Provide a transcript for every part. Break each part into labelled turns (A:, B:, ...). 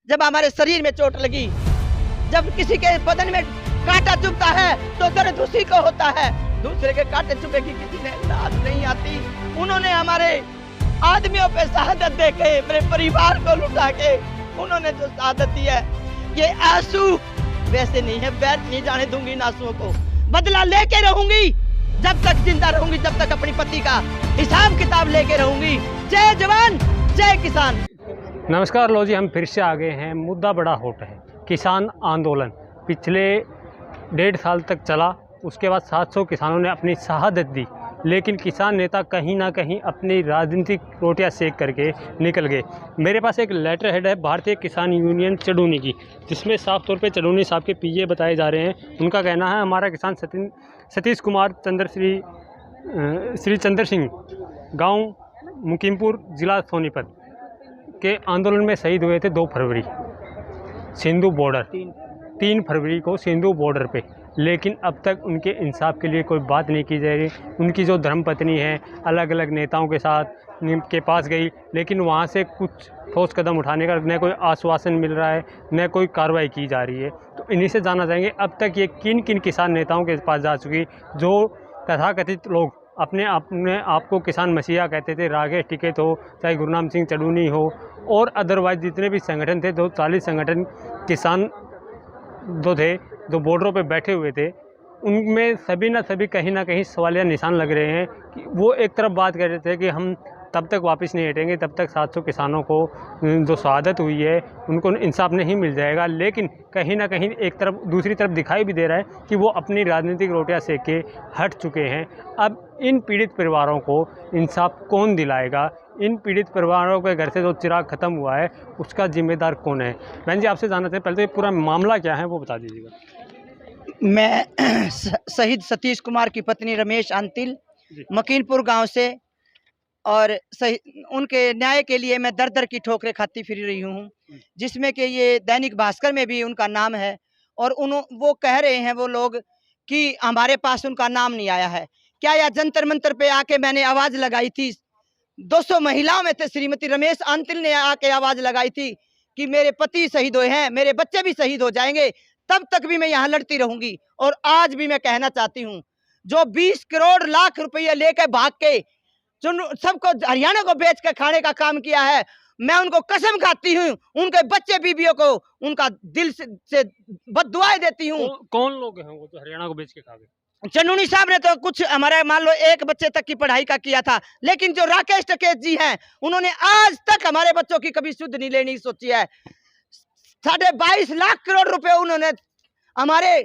A: जब हमारे शरीर में चोट लगी, जब किसी के बदन में कांटा चुभता है तो दर्द उसी को होता है। दूसरे के कांटे चुभे की किसी ने लाज नहीं आती। उन्होंने हमारे आदमियों पे शहादत दे के, मेरे परिवार को लुटा के उन्होंने जो शहादत दी है, ये आंसू वैसे नहीं है, बैठ नहीं जाने दूंगी इन आंसुओं को। बदला लेके रहूंगी जब तक जिंदा रहूंगी, जब तक अपनी पति का हिसाब किताब लेके रहूंगी। जय जवान जय किसान।
B: नमस्कार, लो जी, हम फिर से आ गए हैं। मुद्दा बड़ा हॉट है। किसान आंदोलन पिछले 1.5 साल तक चला, उसके बाद 700 किसानों ने अपनी शहादत दी, लेकिन किसान नेता कहीं ना कहीं अपनी राजनीतिक रोटियां सेक करके निकल गए। मेरे पास एक लेटर हेड है भारतीय किसान यूनियन चडूनी की, जिसमें साफ तौर पे चडूनी साहब के पीए बताए जा रहे हैं। उनका कहना है हमारा किसान सतीश कुमार श्री चंद्र सिंह, गाँव मुकीमपुर, ज़िला सोनीपत के आंदोलन में शहीद हुए थे 2 फरवरी सिंधु बॉर्डर, 3 फरवरी को सिंधु बॉर्डर पे, लेकिन अब तक उनके इंसाफ के लिए कोई बात नहीं की जा रही। उनकी जो धर्मपत्नी है अलग अलग नेताओं के साथ के पास गई, लेकिन वहाँ से कुछ ठोस कदम उठाने का न कोई आश्वासन मिल रहा है, न कोई कार्रवाई की जा रही है। तो इन्हीं से जानना चाहेंगे अब तक ये किन किन किसान नेताओं के पास जा चुकी, जो तथाकथित लोग अपने आप को किसान मसीहा कहते थे। राकेश टिकैत हो, चाहे गुरनाम सिंह चडूनी हो, और अदरवाइज जितने भी संगठन थे, 40 संगठन किसान जो थे, जो बॉर्डरों पे बैठे हुए थे, उनमें सभी ना सभी कहीं ना कहीं सवालिया निशान लग रहे हैं कि वो एक तरफ बात कर रहे थे कि हम तब तक वापस नहीं हटेंगे, तब तक 700 किसानों को जो शहादत हुई है उनको इंसाफ नहीं मिल जाएगा। लेकिन कहीं ना कहीं एक तरफ दूसरी तरफ दिखाई भी दे रहा है कि वो अपनी राजनीतिक रोटियां सेक के हट चुके हैं। अब इन पीड़ित परिवारों को इंसाफ कौन दिलाएगा? इन पीड़ित परिवारों के घर से जो चिराग खत्म हुआ है उसका जिम्मेदार कौन है? बहन जी, आपसे जानना चाहिए, पहले तो ये पूरा मामला क्या है वो बता दीजिएगा।
A: मैं शहीद सतीश कुमार की पत्नी रमेश अंतिल, मकीनपुर गांव से, और उनके न्याय के लिए मैं दर दर की ठोकरें खाती फिर रही हूँ, जिसमें कि ये दैनिक भास्कर में भी उनका नाम है। और वो कह रहे हैं वो लोग कि हमारे पास उनका नाम नहीं आया है। क्या यह जंतर मंतर पे आके मैंने आवाज़ लगाई थी, 200 महिलाओं में से श्रीमती रमेश अंतिल ने आके आवाज़ लगाई थी कि मेरे पति शहीद हुए हैं, मेरे बच्चे भी शहीद हो जाएंगे, तब तक भी मैं यहाँ लड़ती रहूंगी। और आज भी मैं कहना चाहती हूँ, जो 20 करोड़ लाख रुपये लेकर भाग के जो सबको हरियाणा को बेच के खाने का काम किया है, मैं उनको कसम खाती हूँ, उनके बच्चे बीबियों को उनका दिल से बद्दुआएं देती हूँ।
B: कौन लोग हैं वो तो हरियाणा को बेच के खा गए?
A: चन्नूनी साहब ने तो कुछ हमारे मान लो 1 बच्चे तक की पढ़ाई का किया था, लेकिन जो राकेश टिकैत जी हैं उन्होंने आज तक हमारे बच्चों की कभी शुद्ध नहीं लेनी सोची है। 22.5 लाख करोड़ रुपए उन्होंने हमारे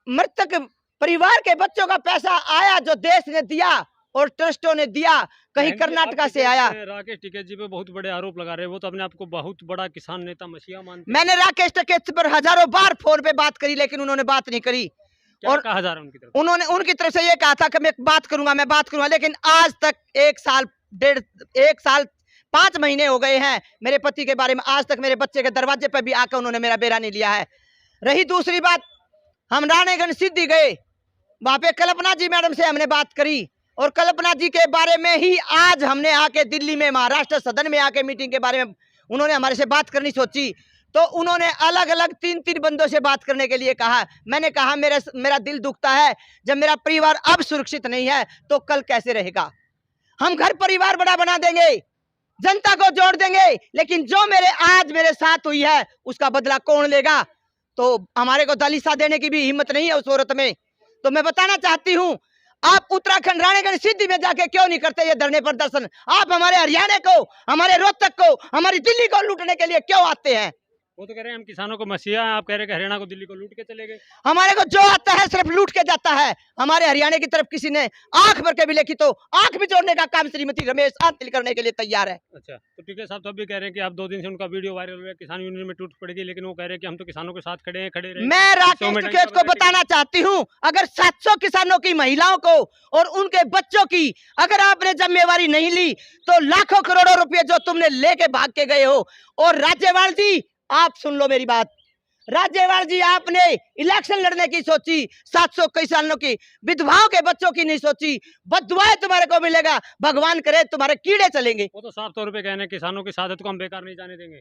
A: मृतक परिवार के बच्चों का पैसा आया जो देश ने दिया और ट्रस्टों ने दिया, कहीं कर्नाटका से आया।
B: राकेश टिकैत जी पे बहुत बड़े आरोप लगा रहे हैं, वो तो अपने आप को बहुत बड़ा किसान नेता मसीहा मानते हैं।
A: मैंने राकेश टिकैत पर हजारों बार फोन पे बात करी, लेकिन उन्होंने बात नहीं करी।
B: और कहा जा रहा है उनकी तरफ?
A: उन्होंने उनकी तरफ से ये कहा था कि मैं बात करूंगा, लेकिन आज तक 1 साल 5 महीने हो गए हैं मेरे पति के बारे में, आज तक मेरे बच्चे के दरवाजे पर भी आकर उन्होंने मेरा बेरा नहीं लिया है। रही दूसरी बात, हम रानीगंज सिद्धि गए, वहां पे कल्पना जी मैडम से हमने बात करी, और कल्पना जी के बारे में ही आज हमने आके दिल्ली में महाराष्ट्र सदन में आके मीटिंग के बारे में उन्होंने हमारे से बात करनी सोची, तो उन्होंने अलग अलग 3 बंदों से बात करने के लिए कहा। मैंने कहा मेरा दिल दुखता है, जब मेरा परिवार अब सुरक्षित नहीं है तो कल कैसे रहेगा? हम घर परिवार बड़ा बना देंगे, जनता को जोड़ देंगे, लेकिन जो मेरे साथ हुई है उसका बदला कौन लेगा? तो हमारे को दलीसा देने की भी हिम्मत नहीं है उस औरत में। तो मैं बताना चाहती हूँ, आप उत्तराखंड रानीगंज सिद्धि में जाके क्यों नहीं करते ये धरने प्रदर्शन? आप हमारे हरियाणा को, हमारे रोहतक को, हमारी दिल्ली को लूटने के लिए क्यों आते हैं?
B: वो तो कह रहे हैं हम किसानों को मसीहा हैं, आप कह रहे हैं कि हरियाणा को दिल्ली को लूट के चले गए।
A: हमारे को जो आता है सिर्फ लूट के जाता है। हमारे हरियाणा की तरफ किसी ने आंख भर के भी देखी तो आंख भी जोड़ने का काम श्रीमती रमेश अंतिल करने के लिए तैयार है।
B: अच्छा, तो ठीक है साहब, तो अभी कह रहे हैं कि आप 2 दिन से उनका वीडियो वायरल हुआ, किसान यूनियन में टूट पड़ेगी, लेकिन वो कह रहे हैं कि हम तो किसानों के साथ खड़े रहे।
A: मैं राकेश टिकैत को बताना चाहती हूँ, अगर 700 किसानों की महिलाओं को और उनके बच्चों की अगर आपने जिम्मेवारी नहीं ली, तो लाखों करोड़ों रुपये जो तुमने लेके भाग के गए हो। और राज्यपाल जी, आप सुन लो मेरी बात, राज्यपाल जी आपने इलेक्शन लड़ने की सोची, 700 किसानों की, विधवाओं के बच्चों की नहीं सोची। बददुआएं तुम्हारे को मिलेगा, भगवान करे तुम्हारे कीड़े चलेंगे।
B: वो तो साफ तौर पे कहने किसानों की शहादत को हम बेकार नहीं जाने देंगे।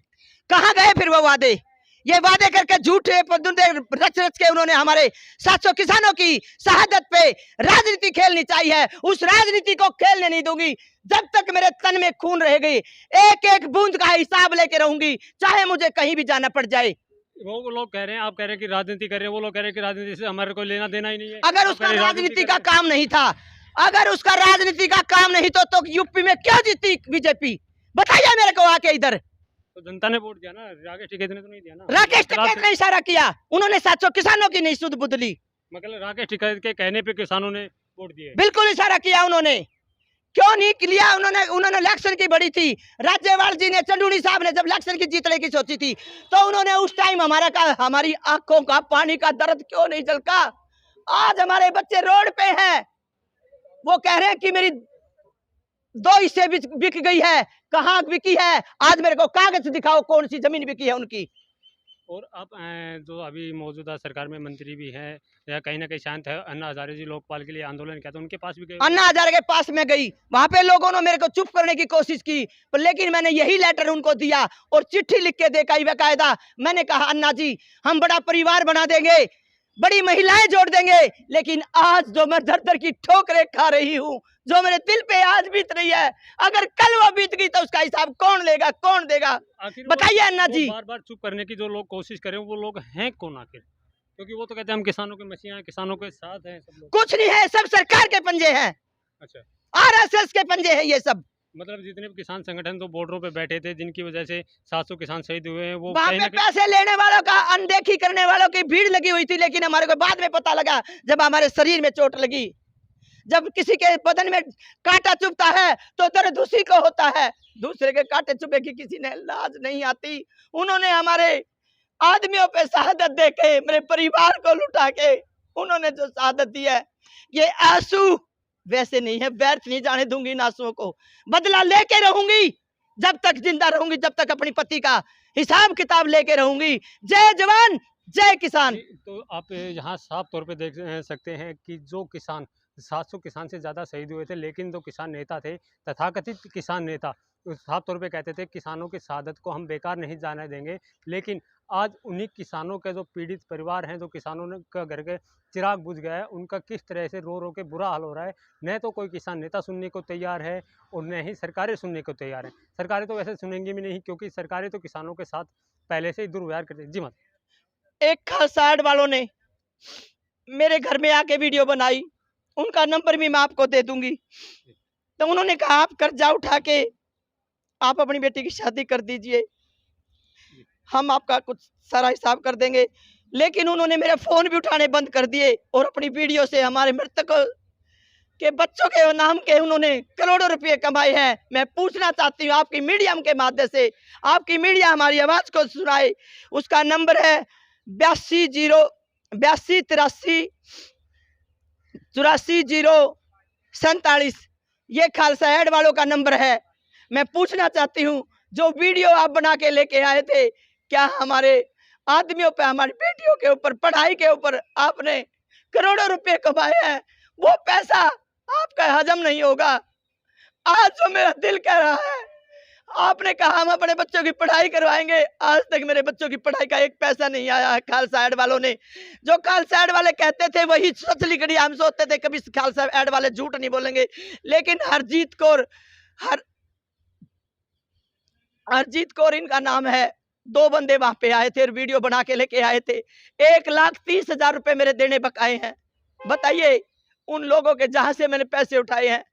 A: कहाँ गए फिर वो वादे? ये वादे करके झूठे रच रच के उन्होंने हमारे 700 किसानों की शहादत पे राजनीति खेलनी चाहिए। उस राजनीति को खेलने नहीं दूंगी जब तक मेरे तन में खून रहेगी। एक एक बूंद का हिसाब लेके रहूंगी, चाहे मुझे कहीं भी जाना पड़ जाए।
B: वो लोग कह रहे हैं, आप कह रहे हैं कि राजनीति कर रहे हैं, वो लोग कह रहे हैं कि राजनीति से हमारे को लेना देना ही नहीं है।
A: अगर उसका राजनीति का काम नहीं था, अगर उसका राजनीति का काम नहीं तो यूपी में क्यों जीती बीजेपी? बताइए मेरे को आके इधर।
B: तो जनता ने वोट दिया ना, राकेश टिकैत ने तो नहीं दिया ना।
A: राकेश टिकैत ने इशारा किया, उन्होंने 700 किसानों की नहीं सुध बुध ली।
B: मतलब राकेश टिकैत के कहने पे किसानों ने वोट दिए।
A: बिल्कुल इशारा किया उन्होंने, क्यों नहीं लिया? उन्होंने इलेक्शन की बड़ी थी। राज्यपाल जी ने, चंदूड़ी साहब ने जब इलेक्शन की जीतने की सोची थी तो उन्होंने उस टाइम हमारी आंखों का पानी का दर्द क्यों नहीं झलका? आज हमारे बच्चे रोड पे हैं, वो कह रहे हैं कि मेरी 2 हिस्से बिक गई है। कहाँ बिकी है? आज मेरे को कागज दिखाओ, कौन सी जमीन बिकी है उनकी।
B: और आप जो अभी मौजूदा सरकार में मंत्री भी हैं या कहीं ना कहीं शांत है, अन्ना हजारे जी लोकपाल के लिए आंदोलन किया, तो उनके पास भी गए?
A: अन्ना हजारे के पास में गई, वहां पे लोगों ने मेरे को चुप करने की कोशिश की, पर लेकिन मैंने यही लेटर उनको दिया और चिट्ठी लिख के देखा बकायदा। मैंने कहा अन्ना जी, हम बड़ा परिवार बना देंगे, बड़ी महिलाएं जोड़ देंगे, लेकिन आज जो मैं दर दर की ठोकरें खा रही हूँ, जो मेरे दिल पे आज बीत रही है, अगर कल वो बीत गई तो उसका हिसाब कौन लेगा, कौन देगा? बताइए अन्ना जी।
B: बार बार चुप करने की जो लोग कोशिश करें वो लोग हैं कौन आखिर? क्योंकि वो तो कहते हैं हम किसानों के मसीहा हैं, किसानों के साथ हैं सब लोग।
A: कुछ नहीं है, सब सरकार के पंजे हैं।
B: अच्छा,
A: आरएसएस के पंजे हैं ये सब।
B: मतलब जितने भी किसान संगठन तो बॉर्डरों पे बैठे थे, जिनकी वजह से 700 किसान शहीद हुए हैं, वो
A: वहां पे पैसे लेने वालों का, अनदेखी करने वालों की भीड़ लगी हुई थी। लेकिन हमारे को बाद में पता लगा, जब हमारे शरीर में चोट लगी, जब किसी के बदन में कांटा चुभता है तो दर्द उसी को होता है। दूसरे के कांटे चुभे की किसी ने लाज नहीं आती। उन्होंने हमारे आदमियों पे शहादत दे के, मेरे परिवार को लुटा के उन्होंने जो शहादत दी है, ये आंसू वैसे नहीं है, व्यर्थ नहीं जाने दूंगी इन आंसुओं को। बदला लेके रहूंगी जब तक जिंदा रहूंगी, जब तक अपनी पति का हिसाब किताब लेके रहूंगी। जय जवान जय किसान।
B: तो आप यहाँ साफ तौर पे देख सकते हैं कि जो किसान 700 किसान से ज़्यादा शहीद हुए थे, लेकिन जो किसान नेता थे, तथाकथित किसान नेता, साफ तौर पे कहते थे किसानों की शहादत को हम बेकार नहीं जाने देंगे। लेकिन आज उन्हीं किसानों के जो पीड़ित परिवार हैं, जो किसानों का घर के चिराग बुझ गया है, उनका किस तरह से रो रो के बुरा हाल हो रहा है। न तो कोई किसान नेता सुनने को तैयार है और न ही सरकारें सुनने को तैयार हैं। सरकारें तो वैसे सुनेंगी भी नहीं, क्योंकि सरकारें तो किसानों के साथ पहले से ही दुर्व्यवहार करती हैं। जी मत
A: एक खालसा ऐड वालों ने मेरे घर में आके वीडियो बनाई, उनका नंबर भी मैं आपको दे दूंगी। तो उन्होंने कहा आप कर्जा उठा के आप अपनी बेटी की शादी कर दीजिए, हम आपका कुछ सारा हिसाब कर देंगे। लेकिन उन्होंने मेरे फोन भी उठाने बंद कर दिए और अपनी वीडियो से हमारे मृतकों के बच्चों के नाम के उन्होंने करोड़ों रुपए कमाए हैं। मैं पूछना चाहती हूँ आपकी मीडियम के माध्यम से, आपकी मीडिया हमारी आवाज को सुनाए। उसका नंबर है 8283840047। ये खालसा ऐड वालों का नंबर है। मैं पूछना चाहती हूँ, जो वीडियो आप बना के लेके आए थे, क्या हमारे आदमियों पे, हमारी बेटियों के ऊपर, पढ़ाई के ऊपर आपने करोड़ों रुपए कमाए हैं? वो पैसा आपका हजम नहीं होगा। आज जो मेरा दिल कह रहा है, आपने कहा हम अपने बच्चों की पढ़ाई करवाएंगे, आज तक मेरे बच्चों की पढ़ाई का एक पैसा नहीं आया है खालसा ऐड वालों ने। जो खालसा ऐड वाले कहते थे वही सच लिखड़ी, हम सोचते थे कभी खालसा ऐड वाले झूठ नहीं बोलेंगे। लेकिन हरजीत कौर इनका नाम है। 2 बंदे वहां पे आए थे और वीडियो बना के लेके आए थे। 1,30,000 रुपए मेरे देने बकाए हैं। बताइए उन लोगों के जहां से मैंने पैसे उठाए हैं,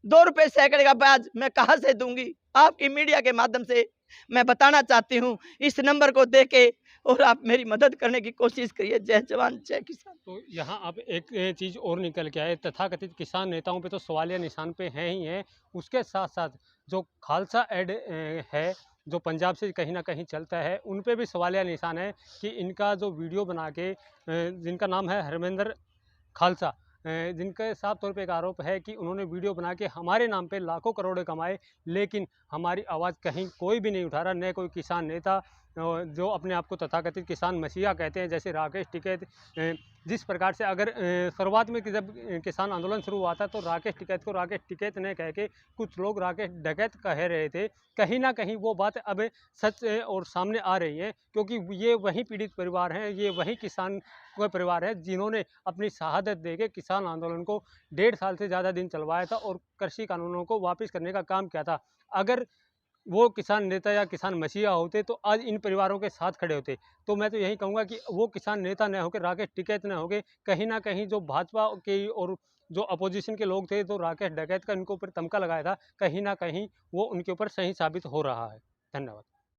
A: 2 रुपए सैकड़े का ब्याज मैं कहां से दूंगी? आपकी मीडिया के माध्यम से मैं बताना चाहती हूं, इस नंबर को देके और आप मेरी मदद करने की कोशिश करिए। जय जवान जय किसान।
B: तो यहाँ अब एक चीज़ और निकल के आए, तथाकथित किसान नेताओं पे तो सवालिया निशान पे हैं ही हैं, उसके साथ साथ जो खालसा ऐड है, जो पंजाब से कहीं ना कहीं चलता है, उन पे भी सवालिया निशान है कि इनका जो वीडियो बना के, जिनका नाम है हरमिंदर खालसा, जिनका साफ तौर पे एक आरोप है कि उन्होंने वीडियो बना के हमारे नाम पे लाखों करोड़े कमाए, लेकिन हमारी आवाज़ कहीं कोई भी नहीं उठा रहा, न कोई किसान नेता, जो अपने आप को तथाकथित किसान मसीहा कहते हैं, जैसे राकेश टिकैत, जिस प्रकार से अगर शुरुआत में जब किसान आंदोलन शुरू हुआ था तो राकेश टिकैत को राकेश टिकैत ने कह के कुछ लोग राकेश डकैत कह रहे थे। कहीं ना कहीं वो बात अब सच और सामने आ रही है, क्योंकि ये वही पीड़ित परिवार हैं, ये वही किसान का परिवार है जिन्होंने अपनी शहादत देके किसान आंदोलन को 1.5 साल से ज़्यादा दिन चलवाया था और कृषि कानूनों को वापस करने का काम किया था। अगर वो किसान नेता या किसान मसीहा होते तो आज इन परिवारों के साथ खड़े होते। तो मैं तो यही कहूँगा कि वो किसान नेता न होकर, राकेश टिकैत न होकर, कहीं ना कहीं जो भाजपा के और जो अपोजिशन के लोग थे, तो राकेश डकैत का इनके ऊपर तमका लगाया था, कहीं ना कहीं वो उनके ऊपर सही साबित हो रहा है। धन्यवाद।